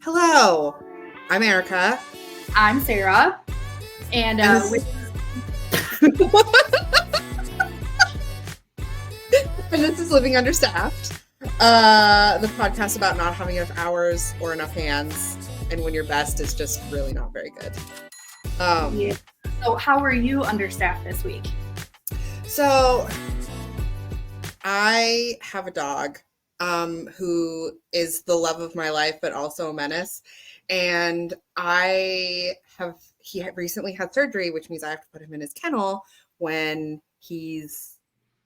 Hello, I'm Erika. I'm Sarah, and And this is Living Understaffed, the podcast about not having enough hours or enough hands, and when your best is just really not very good. Yeah. So how are you understaffed this week? So I have a dog who is the love of my life, but also a menace. And he recently had surgery, which means I have to put him in his kennel when he's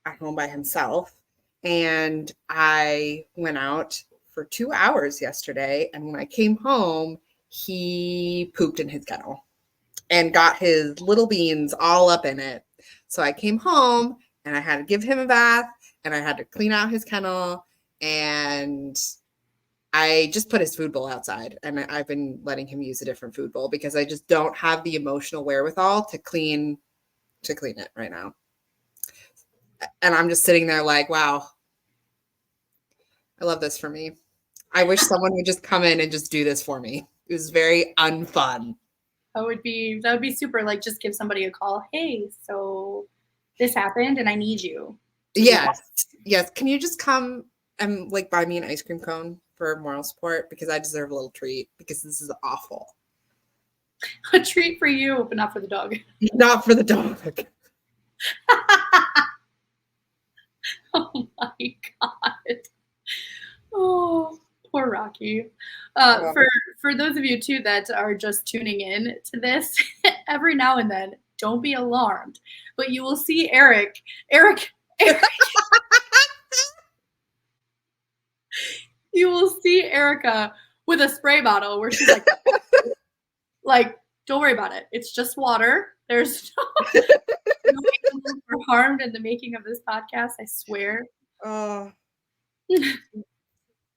at home by himself. And I went out for 2 hours yesterday. And when I came home, he pooped in his kennel and got his little beans all up in it. So I came home and I had to give him a bath and I had to clean out his kennel, and I just put his food bowl outside, and I've been letting him use a different food bowl because I just don't have the emotional wherewithal to clean it right now. And I'm just sitting there like, wow, I love this for me. I wish someone would just come in and just do this for me. It was very unfun. That would be super. Like, just give somebody a call. Hey, so this happened, and I need you. Yes. Can you just come and like buy me an ice cream cone for moral support, because I deserve a little treat because this is awful. A treat for you, but not for the dog. Not for the dog. Oh my God. Oh, poor Rocky. For those of you too that are just tuning in to this, every now and then, don't be alarmed, but you will see Eric. You will see Erika with a spray bottle where she's like, don't worry about it. It's just water. There's no animals were harmed in the making of this podcast, I swear.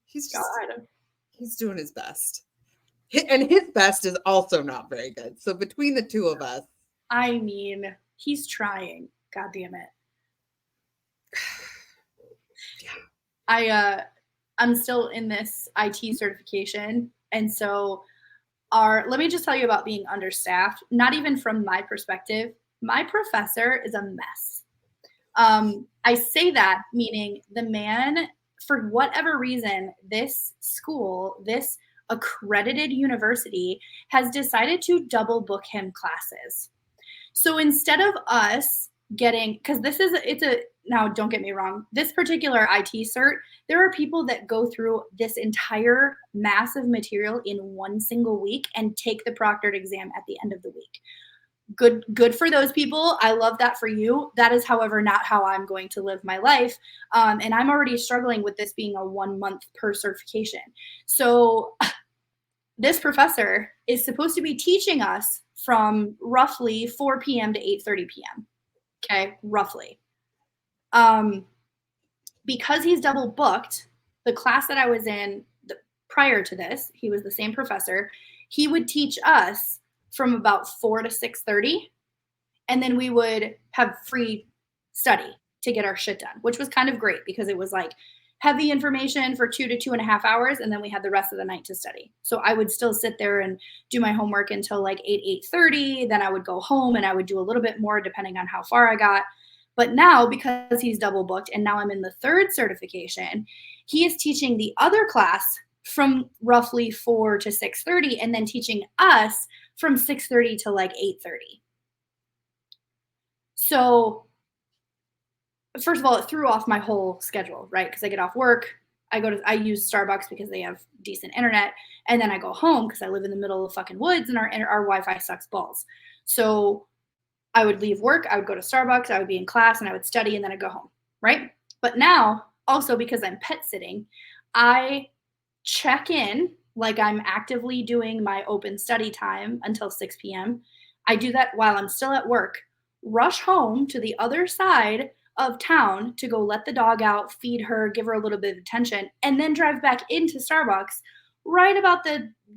He's doing his best. And his best is also not very good. So between the two of us. I mean, he's trying. God damn it. Yeah. I'm still in this IT certification. And so let me just tell you about being understaffed. Not even from my perspective. My professor is a mess. I say that meaning the man, for whatever reason, this school, this accredited university, has decided to double book him classes. So instead of us getting, because now don't get me wrong, this particular IT cert, there are people that go through this entire massive material in one single week and take the proctored exam at the end of the week. Good for those people. I love that for you. That is, however, not how I'm going to live my life. And I'm already struggling with this being a 1 month per certification. So this professor is supposed to be teaching us from roughly 4 p.m. to 8:30 p.m. Okay, roughly. Because he's double booked, the class that I was in prior to this, he was the same professor. He would teach us from about 4 to 6:30, and then we would have free study to get our shit done, which was kind of great because it was like heavy information for 2 to 2.5 hours, and then we had the rest of the night to study. So I would still sit there and do my homework until like 8:30. Then I would go home and I would do a little bit more depending on how far I got. But now, because he's double booked and now I'm in the third certification, he is teaching the other class from roughly 4 to 6:30 and then teaching us from 6:30 to like 8:30. So first of all, it threw off my whole schedule, right? Because I get off work, I use Starbucks because they have decent internet, and then I go home because I live in the middle of the fucking woods and our Wi-Fi sucks balls. So I would leave work, I would go to Starbucks, I would be in class, and I would study, and then I'd go home, right? But now, also because I'm pet sitting, I check in like I'm actively doing my open study time until 6 p.m. I do that while I'm still at work, rush home to the other side of town to go let the dog out, feed her, give her a little bit of attention, and then drive back into Starbucks right about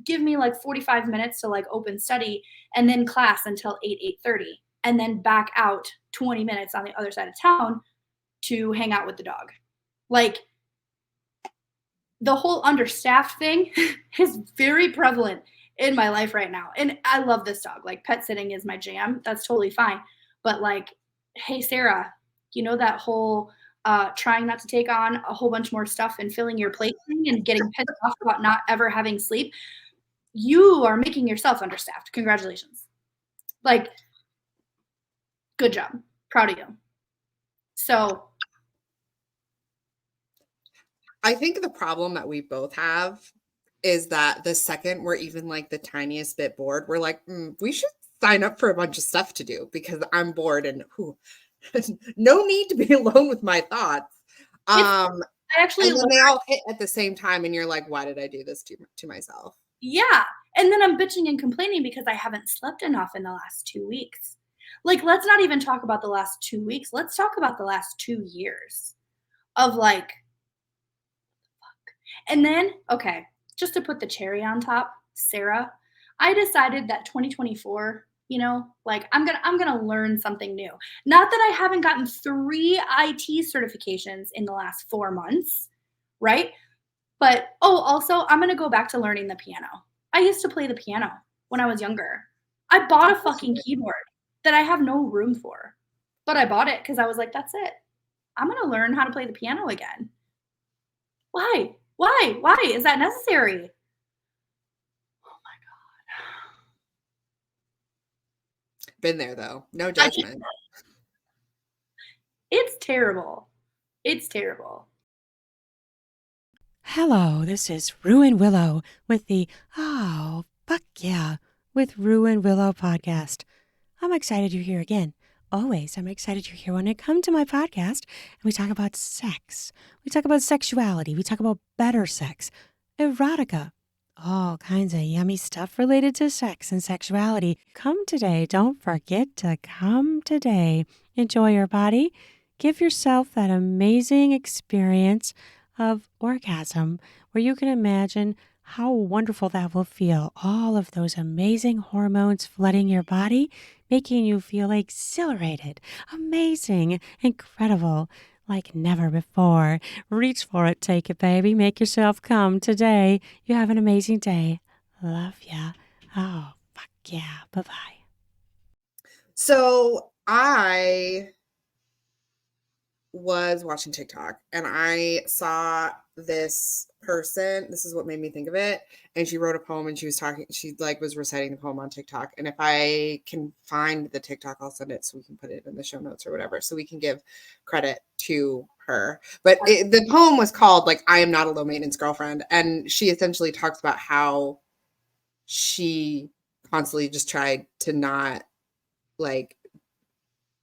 give me like 45 minutes to like open study and then class until 8:30, and then back out 20 minutes on the other side of town to hang out with the dog. Like, the whole understaffed thing is very prevalent in my life right now. And I love this dog. Like, pet sitting is my jam. That's totally fine. But like, hey, Sarah, you know, that whole trying not to take on a whole bunch more stuff and filling your plate thing and getting pissed off about not ever having sleep, you are making yourself understaffed. Congratulations. Like, good job. Proud of you. So I think the problem that we both have is that the second we're even like the tiniest bit bored, we're like, we should sign up for a bunch of stuff to do because I'm bored and no need to be alone with my thoughts. I actually and then they all hit at the same time, and you're like, why did I do this to myself? Yeah. And then I'm bitching and complaining because I haven't slept enough in the last 2 weeks. Like, let's not even talk about the last 2 weeks. Let's talk about the last 2 years of like, fuck. And then, okay, just to put the cherry on top, Sarah, I decided that 2024, you know, like I'm gonna learn something new. Not that I haven't gotten 3 IT certifications in the last 4 months, right? But also I'm gonna go back to learning the piano. I used to play the piano when I was younger. I bought a fucking keyboard that I have no room for, but I bought it because I was like, that's it. I'm gonna learn how to play the piano again. Why? Why is that necessary? Oh my God. Been there though. No judgment. It's terrible. It's terrible. Hello, this is Ruan Willow with the Oh, Fuck Yeah with Ruan Willow podcast. I'm excited you're here again. Always, I'm excited you're here when I come to my podcast and we talk about sex. We talk about sexuality. We talk about better sex, erotica, all kinds of yummy stuff related to sex and sexuality. Come today. Don't forget to come today. Enjoy your body. Give yourself that amazing experience of orgasm where you can imagine how wonderful that will feel. All of those amazing hormones flooding your body, making you feel exhilarated, amazing, incredible, like never before. Reach for it, take it, baby. Make yourself come today. You have an amazing day. Love ya. Oh, fuck yeah. Bye-bye. So I was watching TikTok and I saw this person. This is what made me think of it. And she wrote a poem and she was reciting the poem on TikTok. And if I can find the TikTok, I'll send it so we can put it in the show notes or whatever, so we can give credit to her. But the poem was called like, I am not a low maintenance girlfriend. And she essentially talks about how she constantly just tried to not like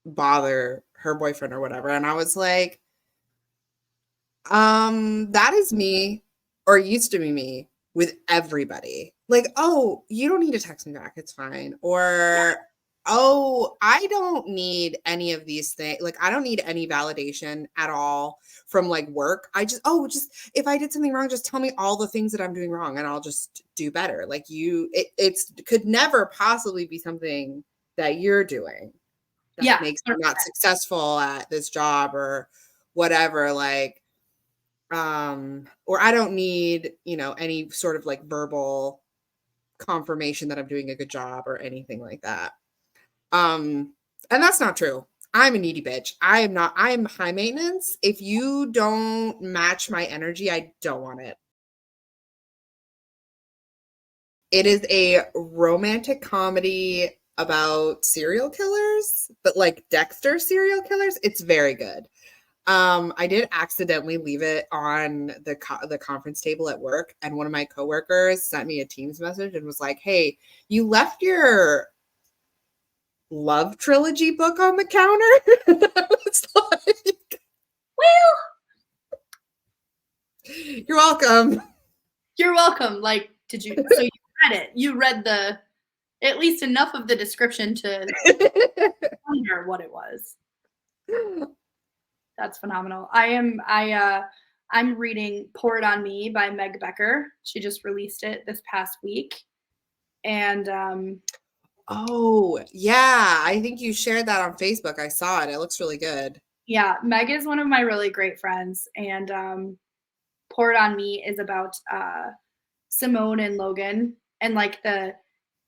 bother her boyfriend or whatever. And I was like, that is me, or used to be me with everybody. Like, oh, you don't need to text me back. It's fine. Or, oh, I don't need any of these things. Like, I don't need any validation at all from like work. Just if I did something wrong, just tell me all the things that I'm doing wrong and I'll just do better. Like it could never possibly be something that you're doing that makes you not successful at this job or whatever. Like, or I don't need, any sort of like verbal confirmation that I'm doing a good job or anything like that. And that's not true. I'm a needy bitch. I'm high maintenance. If you don't match my energy, I don't want it. It is a romantic comedy about serial killers, but like Dexter serial killers. It's very good. I did accidentally leave it on the conference table at work, and one of my coworkers sent me a Teams message and was like, "Hey, you left your love trilogy book on the counter." I was like, well, you're welcome. You're welcome. Like, so you read it. You read at least enough of the description to wonder what it was. That's phenomenal. I'm reading Pour It On Me by Meg Becker. She just released it this past week. And oh, yeah. I think you shared that on Facebook. I saw it. It looks really good. Yeah, Meg is one of my really great friends. And Pour It On Me is about Simone and Logan, and like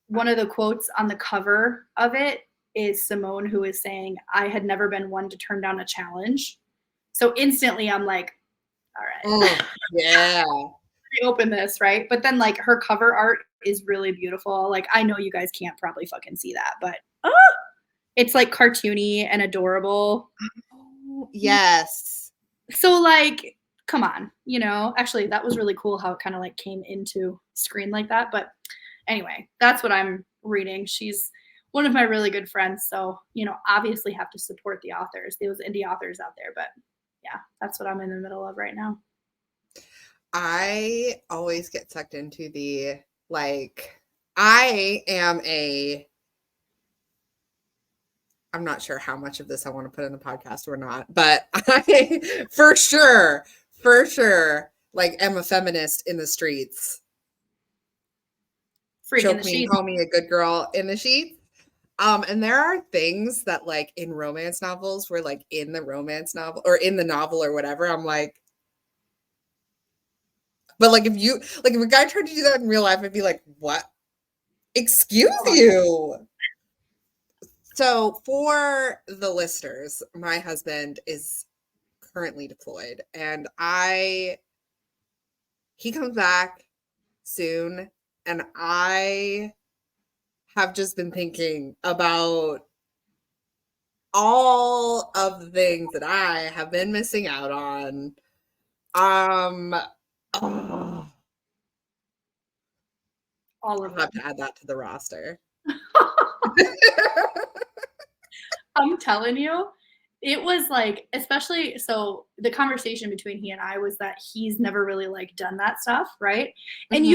one of the quotes on the cover of it is Simone, who is saying, "I had never been one to turn down a challenge." So instantly I'm like, all right. Yeah. I open this, right? But then like her cover art is really beautiful. Like I know you guys can't probably fucking see that, but it's like cartoony and adorable. Yes. So like, come on, actually that was really cool how it kind of like came into screen like that. But anyway, that's what I'm reading. She's one of my really good friends. So, obviously have to support the authors, those indie authors out there. But yeah, that's what I'm in the middle of right now. I always get sucked into the, like, I'm not sure how much of this I want to put in the podcast or not, but I for sure, like, am a feminist in the streets. Choke me, call me a good girl in the sheets. And there are things that, like, in romance novels where, like, in the romance novel or in the novel or whatever, I'm like, but like if a guy tried to do that in real life, I'd be like, what? Excuse you. So for the listeners, my husband is currently deployed, and he comes back soon, and I have just been thinking about all of the things that I have been missing out on. Oh, all of I'll have to add that to the roster. I'm telling you, it was like, especially, so the conversation between he and I was that he's never really like done that stuff, right? And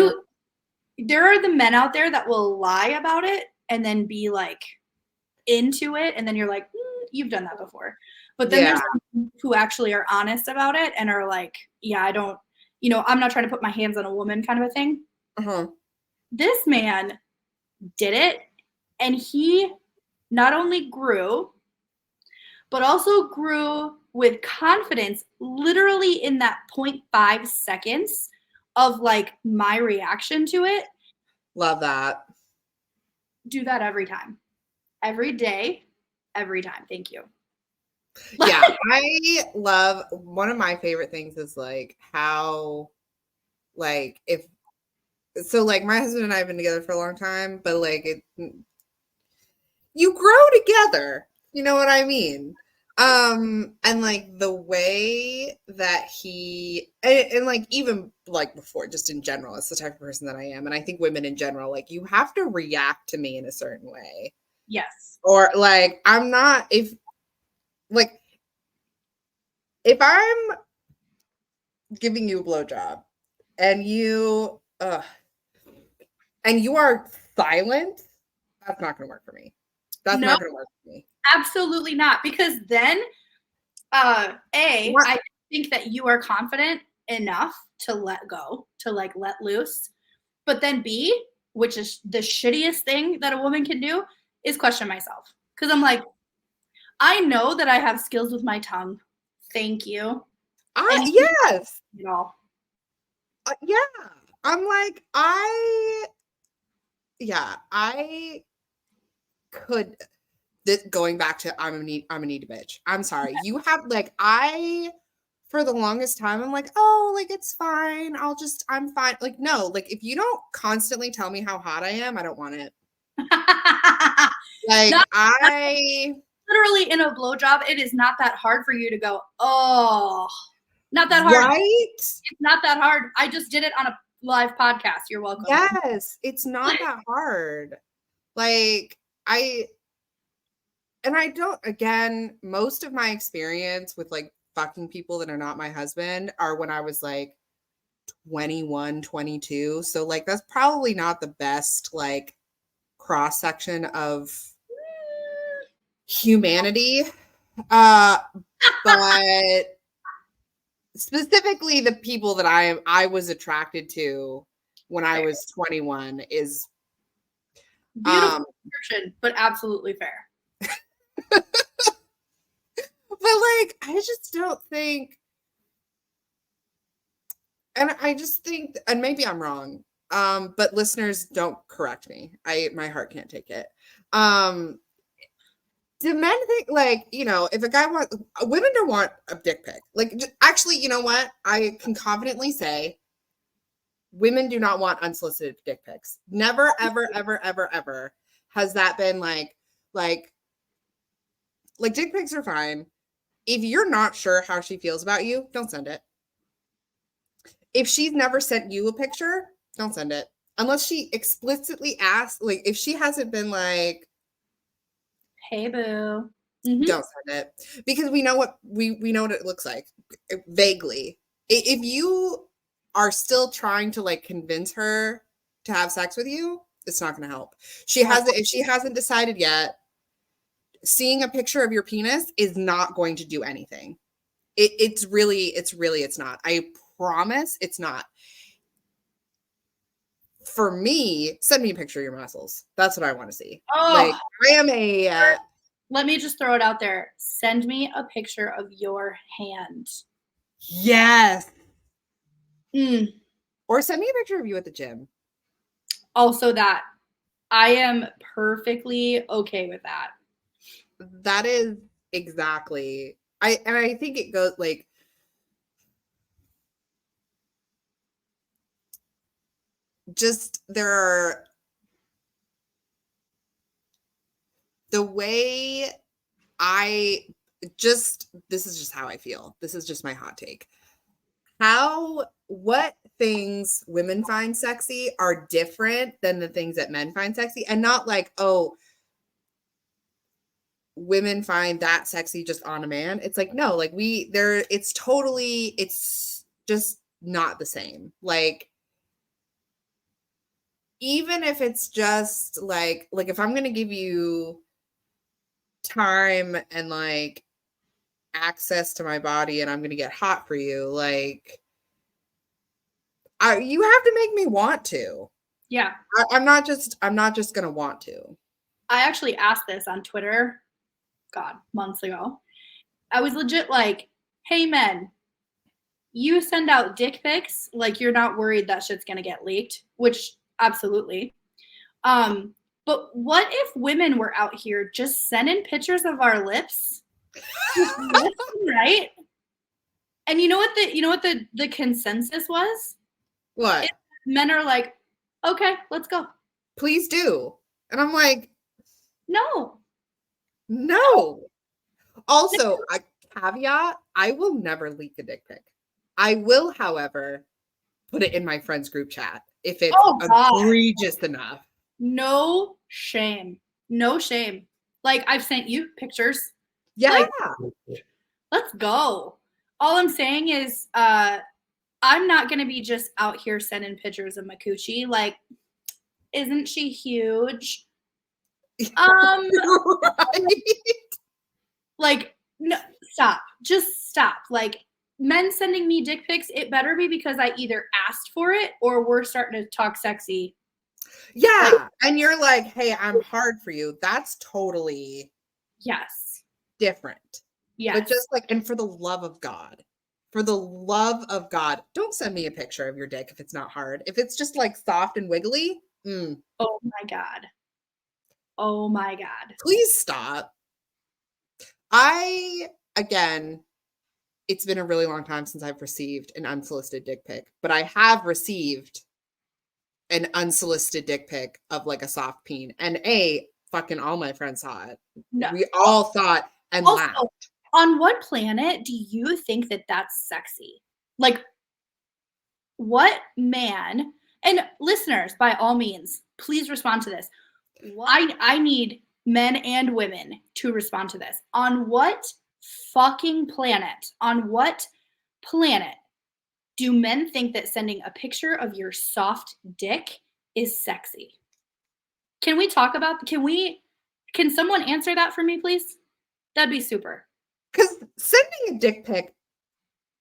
there are the men out there that will lie about it and then be like into it, and then you're like, you've done that before. But then there's some who actually are honest about it and are like, yeah, I don't, I'm not trying to put my hands on a woman kind of a thing. This man did it, and he not only grew, but also grew with confidence literally in that 0.5 seconds of like my reaction to it. Love that. Do that every time. Every day, every time. Thank you. Yeah, I love, one of my favorite things is like how, like, like my husband and I have been together for a long time, but like you grow together, you know what I mean? And like the way that and like even like before, just in general, it's the type of person that I am, and I think women in general, like, you have to react to me in a certain way. Yes. Or like, I'm not, if I'm giving you a blowjob and you are silent, that's not going to work for me. That's not going to work for me. Absolutely not. Because then, I think that you are confident enough to let go, to like let loose. But then B, which is the shittiest thing that a woman can do, is question myself. Because I'm like, I know that I have skills with my tongue. Thank you. Yes. All. Yeah. I'm like, I could, going back to I'm a needy bitch. I'm sorry. You have, like, for the longest time, I'm like, oh, like, it's fine. I'm fine. Like, no, like, if you don't constantly tell me how hot I am, I don't want it. Like, literally in a blowjob, it is not that hard for you to go, oh, not that hard. Right? It's not that hard. I just did it on a live podcast. You're welcome. Yes, it's not that hard. Like, I don't, again, most of my experience with like fucking people that are not my husband are when I was like 21, 22. So like, that's probably not the best like cross section of humanity. But specifically the people that I was attracted to when I was 21 is beautiful description, but absolutely fair. But like, I just don't think, And I just think, and maybe I'm wrong, but listeners, don't correct me. My heart can't take it. Do men think, like, you know, if a guy wants, women don't want a dick pic. Like, actually, you know what? I can confidently say women do not want unsolicited dick pics. Never, ever, ever, ever, ever has that been like dick pics are fine. If you're not sure how she feels about you, don't send it. If she's never sent you a picture, don't send it. Unless she explicitly asks, like if she hasn't been like, hey boo. Mm-hmm. Don't send it. Because we know what we know what it looks like vaguely. If you are still trying to like convince her to have sex with you, it's not going to help. If she hasn't decided yet, seeing a picture of your penis is not going to do anything. It's not. I promise it's not. For me, send me a picture of your muscles. That's what I want to see. Oh, like I am a let me just throw it out there. Send me a picture of your hand. yes. Mm. Or send me a picture of you at the gym. Also that. I am perfectly okay with that. That is exactly. I think it goes like just there are the way this is just how I feel. This is just my hot take. What things women find sexy are different than the things that men find sexy, and not like, oh, women find that sexy just on a man. It's like, no, like it's just not the same. Like, even if it's just like if I'm going to give you time and like access to my body and I'm going to get hot for you, like you have to make me want to. Yeah. I'm not just going to want to. I actually asked this on Twitter, months ago. I was legit like, hey men, you send out dick pics, like you're not worried that shit's gonna get leaked, which absolutely. But what if women were out here just sending pictures of our lips? Right? And you know what the consensus was? What? Men are like, okay, let's go. Please do. And I'm like, no. Also, a caveat, I will never leak a dick pic. I will, however, put it in my friends group chat if it's egregious enough. No shame. No shame. Like, I've sent you pictures. Yeah. Like, let's go. All I'm saying is I'm not going to be just out here sending pictures of my coochie. Like, isn't she huge? Right. Like, no, stop. Just stop. Like, men sending me dick pics, it better be because I either asked for it or we're starting to talk sexy. Yeah. Like, and you're like, hey, I'm hard for you. That's totally different. Yes. But just like, and for the love of God, don't send me a picture of your dick if it's not hard. If it's just like soft and wiggly. Oh my God. Oh my God. Please stop. Again, it's been a really long time since I've received an unsolicited dick pic, but I have received an unsolicited dick pic of like a soft peen, and fucking all my friends saw it. No. We all thought and also, laughed. On what planet do you think that that's sexy? Like, what man? And listeners, by all means, please respond to this. I need men and women to respond to this. On what fucking planet? On what planet do men think that sending a picture of your soft dick is sexy? Can we talk about, can someone answer that for me, please? That'd be super. Because sending a dick pic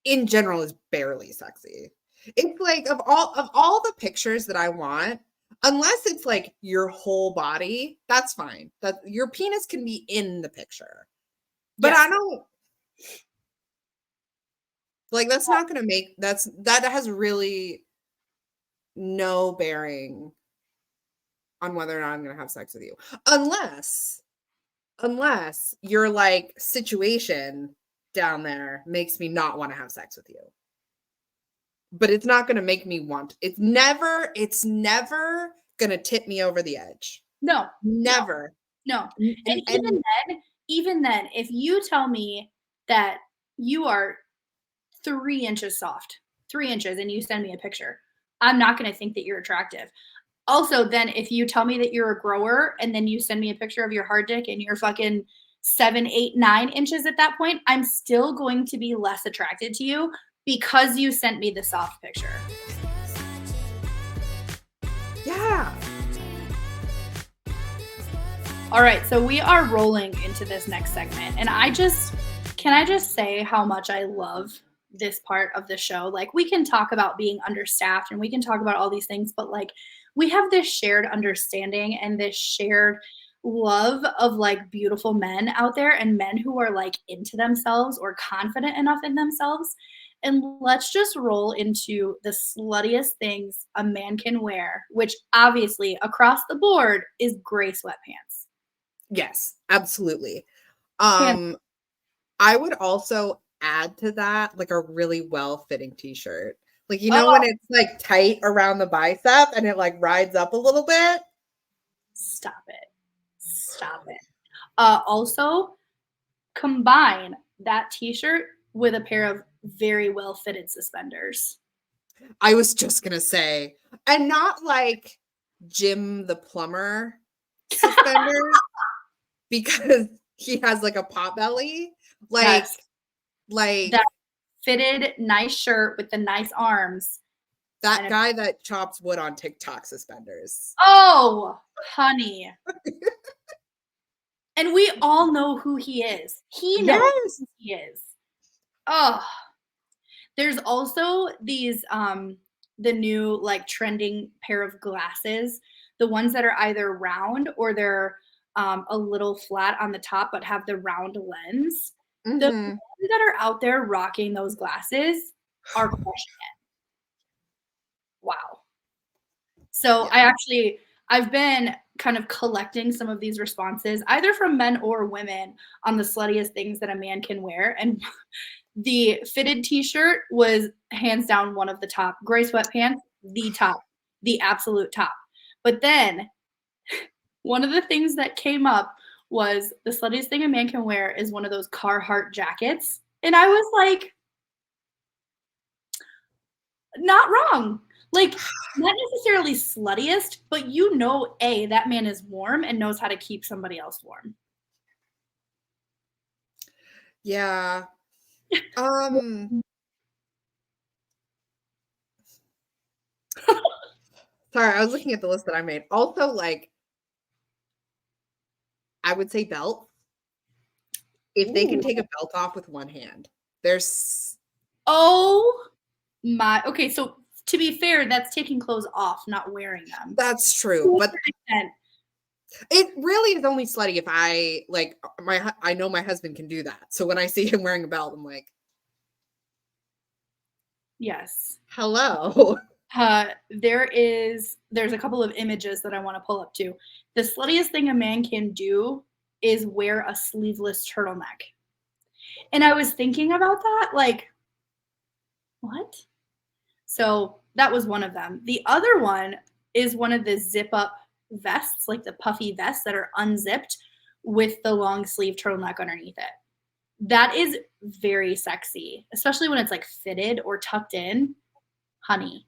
in general is barely sexy. It's like of all the pictures that I want, unless it's like your whole body, that's fine. That your penis can be in the picture. But yes. Like, that's not going to make, that has really no bearing on whether or not I'm going to have sex with you. Unless your like situation down there makes me not want to have sex with you. But it's not going to make me want. It's never going to tip me over the edge. No. Never. No. And even then, if you tell me that you are 3 inches soft, 3 inches, and you send me a picture, I'm not going to think that you're attractive. Also, then if you tell me that you're a grower and then you send me a picture of your hard dick and you're fucking 7, 8, 9 inches at that point, I'm still going to be less attracted to you because you sent me the soft picture. Yeah. All right, so we are rolling into this next segment. And can I just say how much I love this part of the show? Like, we can talk about being understaffed and we can talk about all these things, but like, we have this shared understanding and this shared love of like beautiful men out there and men who are like into themselves or confident enough in themselves. And let's just roll into the sluttiest things a man can wear, which obviously across the board is gray sweatpants. Yes, absolutely. I would also add to that like a really well-fitting t-shirt. Like, you know, when it's like tight around the bicep and it like rides up a little bit. Stop it. Also, combine that t-shirt with a pair of very well-fitted suspenders. I was just gonna say, and not like Jim the plumber suspenders because he has like a pot belly. Like, Yes. like that fitted nice shirt with the nice arms. That guy that chops wood on TikTok suspenders. Oh, honey. And we all know who he is. He knows who he is. Oh. There's also these the new like trending pair of glasses, the ones that are either round or they're a little flat on the top but have the round lens. Mm-hmm. The ones that are out there rocking those glasses are crushing it. Wow. So yeah. I've been kind of collecting some of these responses, either from men or women, on the sluttiest things that a man can wear. And the fitted t-shirt was hands down one of the top. Gray sweatpants, the top, the absolute top. But then one of the things that came up was the sluttiest thing a man can wear is one of those Carhartt jackets. And I was like, not wrong. Like, not necessarily sluttiest, but you know, that man is warm and knows how to keep somebody else warm. Yeah. Sorry, I was looking at the list that I made. Also, like, I would say belt. If they can take a belt off with one hand, there's. Oh my. Okay, so to be fair, that's taking clothes off, not wearing them. That's true, but it really is only slutty if I like I know my husband can do that. So when I see him wearing a belt, I'm like, yes. Hello. There's a couple of images that I want to pull up too. The sluttiest thing a man can do is wear a sleeveless turtleneck. And I was thinking about that, like, what? So that was one of them. The other one is one of the zip up vests, like the puffy vests that are unzipped with the long sleeve turtleneck underneath it. That is very sexy, especially when it's like fitted or tucked in. Honey.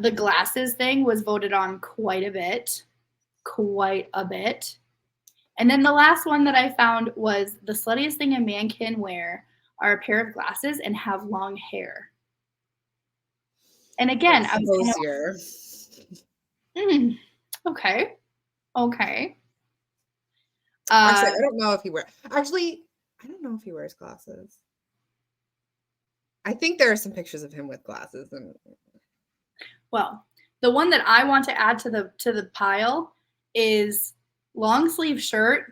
The glasses thing was voted on quite a bit. And then the last one that I found was the sluttiest thing a man can wear are a pair of glasses and have long hair. And again, I was okay. Actually, I don't know if he wears. Actually, I don't know if he wears glasses. I think there are some pictures of him with glasses. And well, the one that I want to add to the pile is long sleeve shirt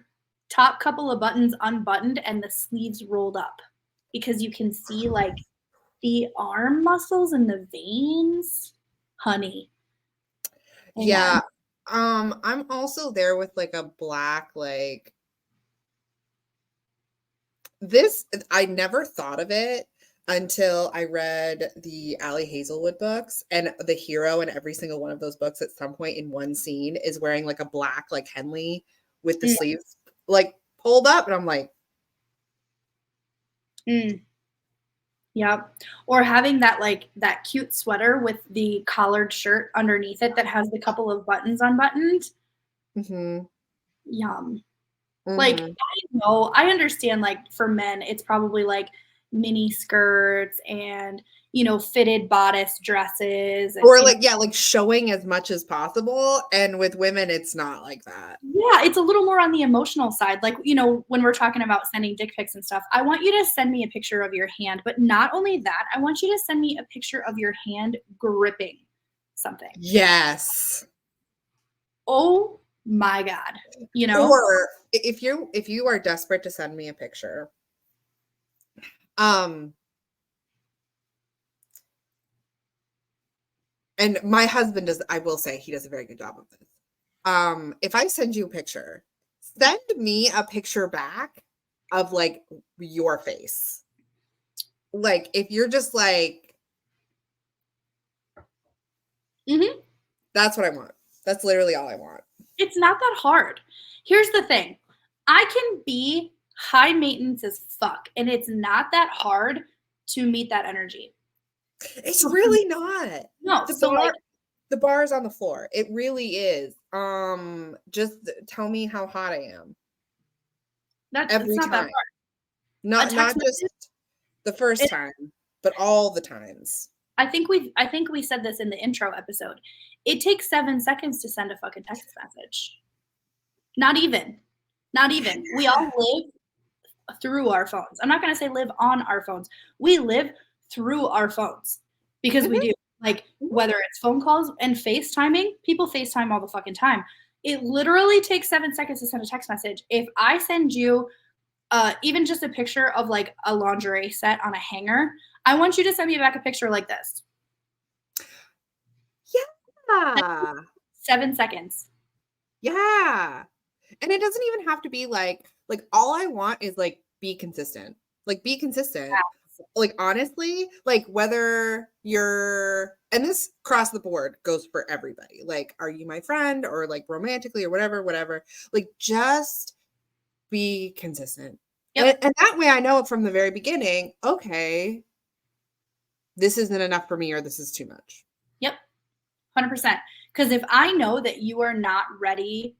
top couple of buttons unbuttoned and the sleeves rolled up, because you can see like the arm muscles and the veins. Honey. Amen. Yeah. I'm also there with like a black, like this. I never thought of it until I read the Allie Hazelwood books, and the hero in every single one of those books at some point in one scene is wearing like a black, like Henley with the sleeves like pulled up. And I'm like, Yep. Or having that like that cute sweater with the collared shirt underneath it that has the couple of buttons unbuttoned. Yum. Like, I know, I understand, like, for men, it's probably like mini skirts and, you know, fitted bodice dresses. And, or like, yeah, like showing as much as possible. And with women, it's not like that. Yeah, it's a little more on the emotional side. Like, you know, when we're talking about sending dick pics and stuff, I want you to send me a picture of your hand. But not only that, I want you to send me a picture of your hand gripping something. Yes. Oh my God. You know? Or if you are desperate to send me a picture, and my husband does, I will say he does a very good job of this. If I send you a picture, send me a picture back of like your face. Like if you're just like, that's what I want. That's literally all I want. It's not that hard. Here's the thing. I can be high maintenance as fuck, and it's not that hard to meet that energy. It's really not. No, The bar is on the floor. It really is. Just tell me how hot I am. That's Every not time. that hard. Not just the first time, but all the times. I think we said this in the intro episode. It takes 7 seconds to send a fucking text message. Not even. We all live through our phones. I'm not going to say live on our phones. We live through our phones because we do. Like, whether it's phone calls and FaceTiming, people FaceTime all the fucking time. It literally takes 7 seconds to send a text message. If I send you even just a picture of like a lingerie set on a hanger, I want you to send me back a picture like this. Yeah. 7 seconds. Yeah. And it doesn't even have to be like all I want is like be consistent. Like be consistent. Yeah. Like honestly, like whether you're, and this across the board goes for everybody. Like, are you my friend or like romantically or whatever, like just be consistent. Yep. And that way I know from the very beginning, okay, this isn't enough for me or this is too much. Yep. 100%. Because if I know that you are not ready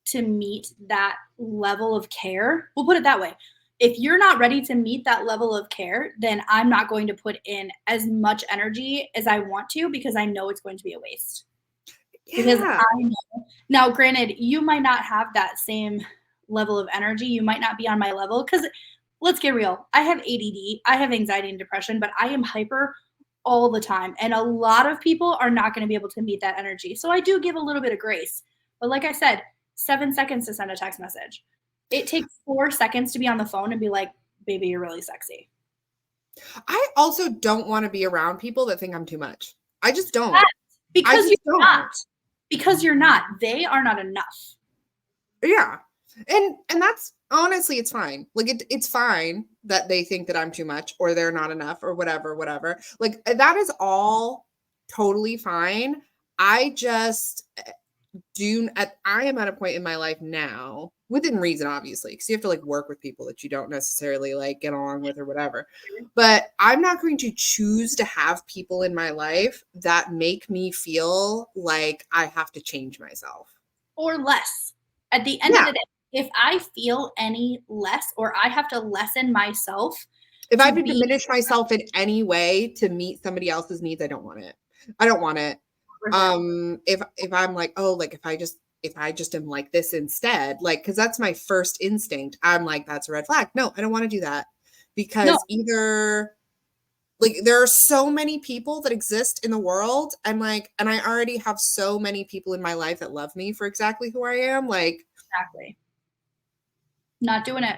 to meet that level of care, we'll put it that way. If you're not ready to meet that level of care, then I'm not going to put in as much energy as I want to, because I know it's going to be a waste. Yeah. Because I know. Now, granted, you might not have that same level of energy. You might not be on my level, because let's get real. I have ADD. I have anxiety and depression, but I am hyper all the time. And a lot of people are not going to be able to meet that energy. So I do give a little bit of grace. But like I said, 7 seconds to send a text message. It takes 4 seconds to be on the phone and be like, baby, you're really sexy. I also don't want to be around people that think I'm too much. I just don't. Because you're not. Because you're not. They are not enough. Yeah. And that's honestly, it's fine. Like it's fine that they think that I'm too much or they're not enough or whatever. Like that is all totally fine. I just I am at a point in my life now, within reason, obviously, because you have to like work with people that you don't necessarily like get along with or whatever. But I'm not going to choose to have people in my life that make me feel like I have to change myself. Or less. At the end of the day, if I feel any less or I have to lessen myself. If I have to diminish myself in any way to meet somebody else's needs, I don't want it. I don't want it. If I'm like, oh, like if I just am like this instead, like, cause that's my first instinct. I'm like, that's a red flag. No, I don't want to do that, because either like there are so many people that exist in the world, and I already have so many people in my life that love me for exactly who I am. Like, exactly. Not doing it.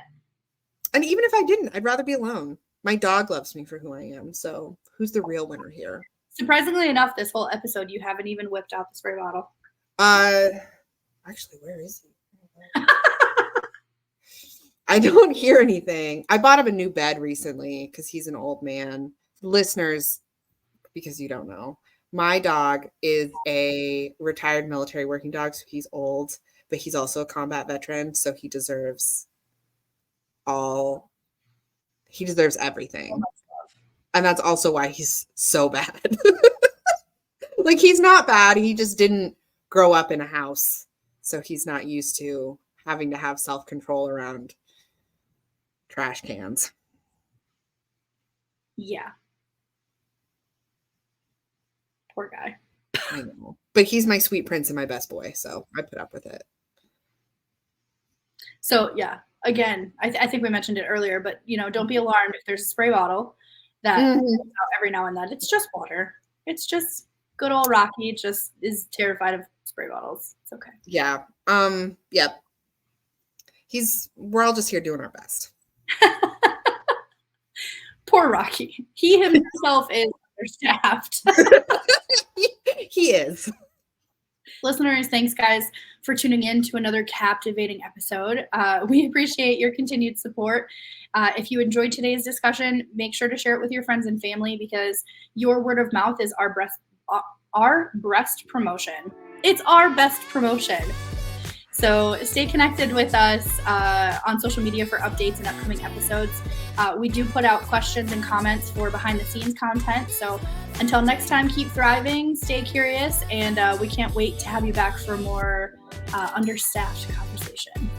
And even if I didn't, I'd rather be alone. My dog loves me for who I am. So who's the real winner here? Surprisingly enough, this whole episode, you haven't even whipped out the spray bottle. Actually, where is he? I don't hear anything. I bought him a new bed recently because he's an old man. Listeners, because you don't know, my dog is a retired military working dog, so he's old, but he's also a combat veteran, so he deserves everything. And that's also why he's so bad. Like, he's not bad. He just didn't grow up in a house, so he's not used to having to have self-control around trash cans. Yeah. Poor guy. I know. But he's my sweet prince and my best boy, so I put up with it. So, yeah, again, I think we mentioned it earlier, but, don't be alarmed if there's a spray bottle that comes out every now and then. It's just water. It's just good old Rocky just is terrified of spray bottles. It's okay. Yeah. Yep. We're all just here doing our best. Poor Rocky. He himself is understaffed. He is. Listeners, thanks guys for tuning in to another captivating episode. We appreciate your continued support. If you enjoyed today's discussion, make sure to share it with your friends and family because your word of mouth is our breast promotion. It's our best promotion. So stay connected with us on social media for updates and upcoming episodes. We do put out questions and comments for behind the scenes content. So until next time, keep thriving, stay curious, and we can't wait to have you back for more understaffed conversation.